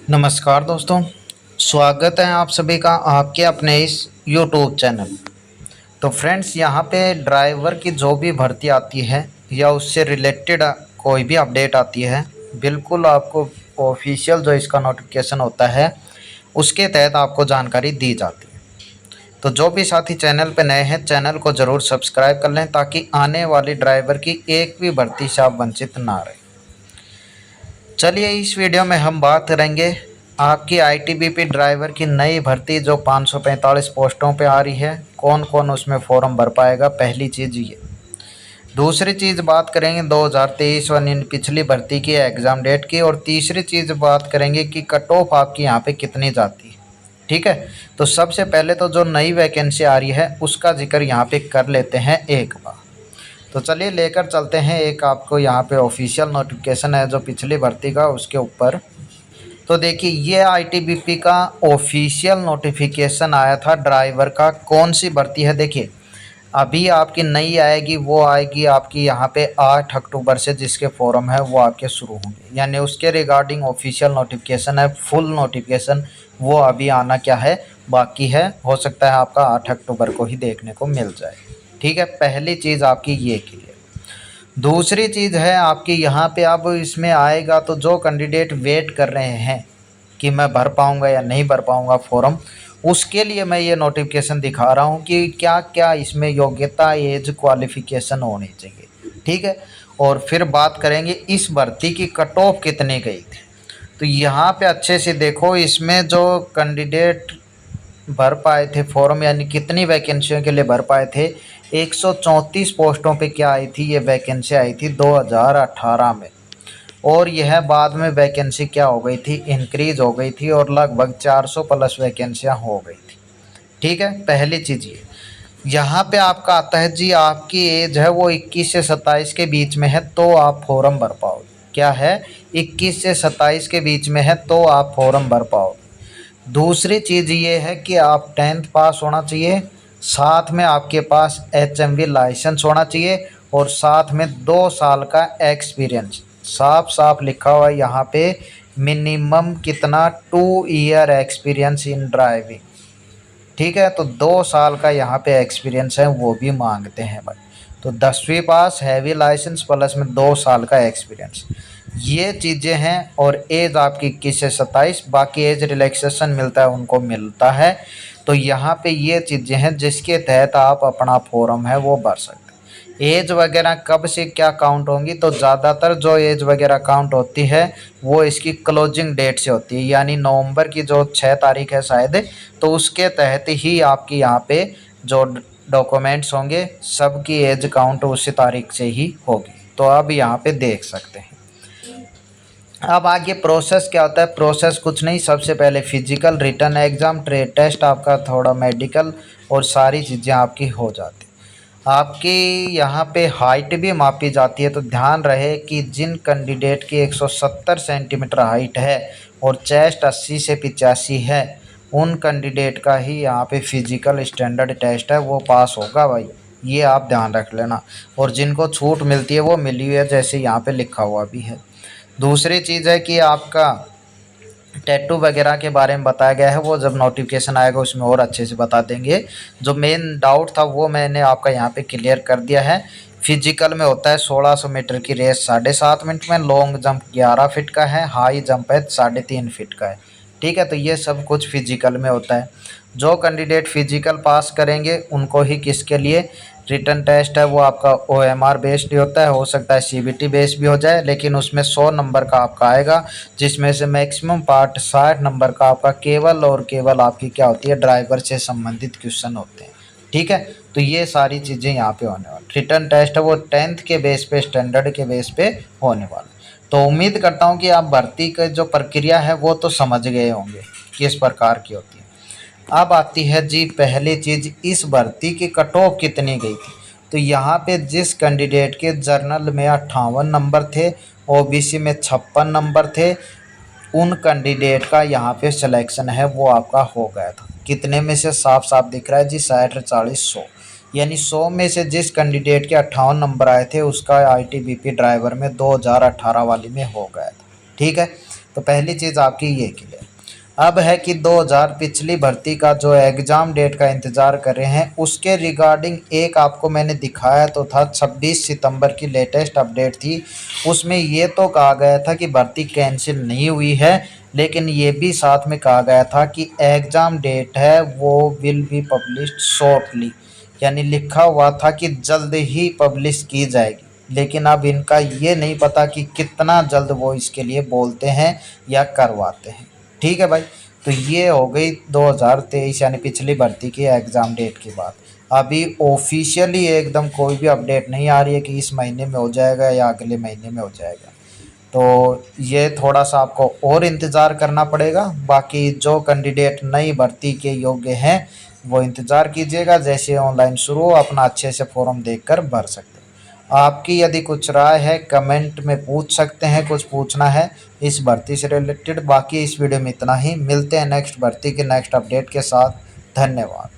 नमस्कार दोस्तों, स्वागत है आप सभी का आपके अपने इस YouTube चैनल। तो फ्रेंड्स, यहाँ पे ड्राइवर की जो भी भर्ती आती है या उससे रिलेटेड कोई भी अपडेट आती है, बिल्कुल आपको ऑफिशियल जो इसका नोटिफिकेशन होता है उसके तहत आपको जानकारी दी जाती है। तो जो भी साथी चैनल पे नए हैं, चैनल को ज़रूर सब्सक्राइब कर लें ताकि आने वाली ड्राइवर की एक भी भर्ती से आप वंचित ना रहें। चलिए, इस वीडियो में हम बात करेंगे आपकी आईटीबीपी ड्राइवर की नई भर्ती जो 545 पोस्टों पे आ रही है, कौन कौन उसमें फॉर्म भर पाएगा। पहली चीज़ ये। दूसरी चीज़ बात करेंगे 2023 व पिछली भर्ती की एग्ज़ाम डेट की। और तीसरी चीज़ बात करेंगे कि कट ऑफ आपकी यहाँ पे कितनी जाती है। ठीक है, तो सबसे पहले तो जो नई वैकेंसी आ रही है उसका जिक्र यहाँ पे कर लेते हैं एक बार। तो चलिए लेकर चलते हैं एक आपको यहाँ पे ऑफिशियल नोटिफिकेशन है जो पिछली भर्ती का, उसके ऊपर। तो देखिए, ये आईटीबीपी का ऑफिशियल नोटिफिकेशन आया था ड्राइवर का। कौन सी भर्ती है देखिए, अभी आपकी नई आएगी, वो आएगी आपकी यहाँ पे 8 अक्टूबर से, जिसके फॉर्म है वो आपके शुरू होंगे। यानी उसके रिगार्डिंग ऑफिशियल नोटिफिकेशन है, फुल नोटिफिकेशन वो अभी आना क्या है बाकी है। हो सकता है आपका 8 अक्टूबर को ही देखने को मिल जाए। ठीक है, पहली चीज़ आपकी ये क्लियर। दूसरी चीज़ है आपकी यहाँ पे, अब इसमें आएगा तो जो कैंडिडेट वेट कर रहे हैं कि मैं भर पाऊँगा या नहीं भर पाऊँगा फॉर्म, उसके लिए मैं ये नोटिफिकेशन दिखा रहा हूँ कि क्या क्या इसमें योग्यता, एज, क्वालिफिकेशन होनी चाहिए। ठीक है, और फिर बात करेंगे इस भर्ती की कट ऑफ कितनी गई थी। तो यहाँ पे अच्छे से देखो, इसमें जो कैंडिडेट भर पाए थे फॉर्म, यानी कितनी वैकेंसियों के लिए भर पाए थे, 134 पोस्टों पे क्या आई थी, ये वैकेंसी आई थी 2018 में। और यह बाद में वैकेंसी क्या हो गई थी, इंक्रीज हो गई थी और लगभग 400 प्लस वैकेंसियां हो गई थी। ठीक है, पहली चीज़ ये। यहाँ पे आपका आता है जी, आपकी एज है वो 21 से 27 के बीच में है तो आप फॉर्म भर पाओगे। क्या है, 21 से 27 के बीच में है तो आप फॉर्म भर पाओगे। दूसरी चीज़ ये है कि आप 10th पास होना चाहिए, साथ में आपके पास HMV लाइसेंस होना चाहिए और साथ में 2 साल का एक्सपीरियंस। साफ साफ लिखा हुआ है यहाँ पे, मिनिमम कितना, 2 ईयर एक्सपीरियंस इन ड्राइविंग। ठीक है, तो 2 साल का यहाँ पे एक्सपीरियंस है वो भी मांगते हैं भाई। तो 10वीं पास, हैवी लाइसेंस प्लस में 2 साल का एक्सपीरियंस, ये चीज़ें हैं। और एज आपकी 21 से 27, बाकी एज रिलैक्सेशन मिलता है उनको मिलता है। तो यहाँ पे ये चीज़ें हैं जिसके तहत आप अपना फॉर्म है वो भर सकते हैं। एज वगैरह कब से क्या काउंट होंगी, तो ज़्यादातर जो एज वगैरह काउंट होती है वो इसकी क्लोजिंग डेट से होती है, यानी नवंबर की जो 6 तारीख है शायद, तो उसके तहत ही आपकी यहाँ पे जो डॉक्यूमेंट्स होंगे सबकी एज काउंट उसी तारीख से ही होगी। तो अब यहाँ पे देख सकते हैं। अब आगे प्रोसेस क्या होता है, प्रोसेस कुछ नहीं, सबसे पहले physical, written exam, trade test आपका, थोड़ा मेडिकल और सारी चीज़ें आपकी हो जाती हैं। आपकी यहाँ पे हाइट भी मापी जाती है। तो ध्यान रहे कि जिन कैंडिडेट की 170 सेंटीमीटर हाइट है और चेस्ट 80 से 85 है, उन कैंडिडेट का ही यहाँ पे फिजिकल स्टैंडर्ड टेस्ट है वो पास होगा भाई, ये आप ध्यान रख लेना। और जिनको छूट मिलती है वो मिली हुई है, जैसे यहाँ पे लिखा हुआ भी है। दूसरी चीज़ है कि आपका टैटू वगैरह के बारे में बताया गया है, वो जब नोटिफिकेशन आएगा उसमें और अच्छे से बता देंगे। जो मेन डाउट था वो मैंने आपका यहाँ पे क्लियर कर दिया है। फिजिकल में होता है 1600 मीटर की रेस 7.5 मिनट में, लॉन्ग जंप 11 फीट का है, हाई जंप है 3.5 फीट का है। ठीक है, तो ये सब कुछ फिजिकल में होता है। जो कैंडिडेट फिजिकल पास करेंगे उनको ही किसके लिए रिटन टेस्ट है वो आपका OMR बेस्ड होता है। हो सकता है CBT बेस्ड भी हो जाए, लेकिन उसमें 100 नंबर का आपका आएगा, जिसमें से मैक्सिमम पार्ट 60 नंबर का आपका केवल और केवल आपकी क्या होती है, ड्राइवर से संबंधित क्वेश्चन होते हैं। ठीक है, तो ये सारी चीज़ें यहाँ पे होने वाली। रिटन टेस्ट है वो 10th के बेस पे, स्टैंडर्ड के बेस पे होने वाला। तो उम्मीद करता हूँ कि आप भर्ती का जो प्रक्रिया है वो तो समझ गए होंगे किस प्रकार की होती है। अब आती है जी पहली चीज़, इस भर्ती की कट ऑफ कितनी गई थी। तो यहाँ पे जिस कैंडिडेट के जर्नल में 58 नंबर थे, OBC में 56 नंबर थे, उन कैंडिडेट का यहाँ पे सिलेक्शन है वो आपका हो गया था। कितने में से, साफ साफ दिख रहा है जी, 60, 40, 100। यानी 100 में से जिस कैंडिडेट के 58 नंबर आए थे उसका ITBP ड्राइवर में 2018 वाली में हो गया था। ठीक है, तो पहली चीज़ आपकी ये क्लियर। अब है कि 2000 पिछली भर्ती का जो एग्ज़ाम डेट का इंतज़ार कर रहे हैं, उसके रिगार्डिंग एक आपको मैंने दिखाया तो था 26 सितंबर की लेटेस्ट अपडेट थी। उसमें ये तो कहा गया था कि भर्ती कैंसिल नहीं हुई है, लेकिन ये भी साथ में कहा गया था कि एग्ज़ाम डेट है वो विल बी पब्लिश्ड शॉर्टली, यानी लिखा हुआ था कि जल्द ही पब्लिश की जाएगी। लेकिन अब इनका ये नहीं पता कि कितना जल्द वो इसके लिए बोलते हैं या करवाते हैं। ठीक है भाई, तो ये हो गई 2023 यानी पिछली भर्ती की एग्ज़ाम डेट की बात। अभी ऑफिशियली एकदम कोई भी अपडेट नहीं आ रही है कि इस महीने में हो जाएगा या अगले महीने में हो जाएगा। तो ये थोड़ा सा आपको और इंतज़ार करना पड़ेगा। बाकी जो कैंडिडेट नई भर्ती के योग्य हैं वो इंतज़ार कीजिएगा, जैसे ऑनलाइन शुरू हो अपना अच्छे से फॉर्म देखकर भर सकते हैं। आपकी यदि कुछ राय है कमेंट में पूछ सकते हैं, कुछ पूछना है इस भर्ती से रिलेटेड। बाकी इस वीडियो में इतना ही, मिलते हैं नेक्स्ट भर्ती के नेक्स्ट अपडेट के साथ। धन्यवाद।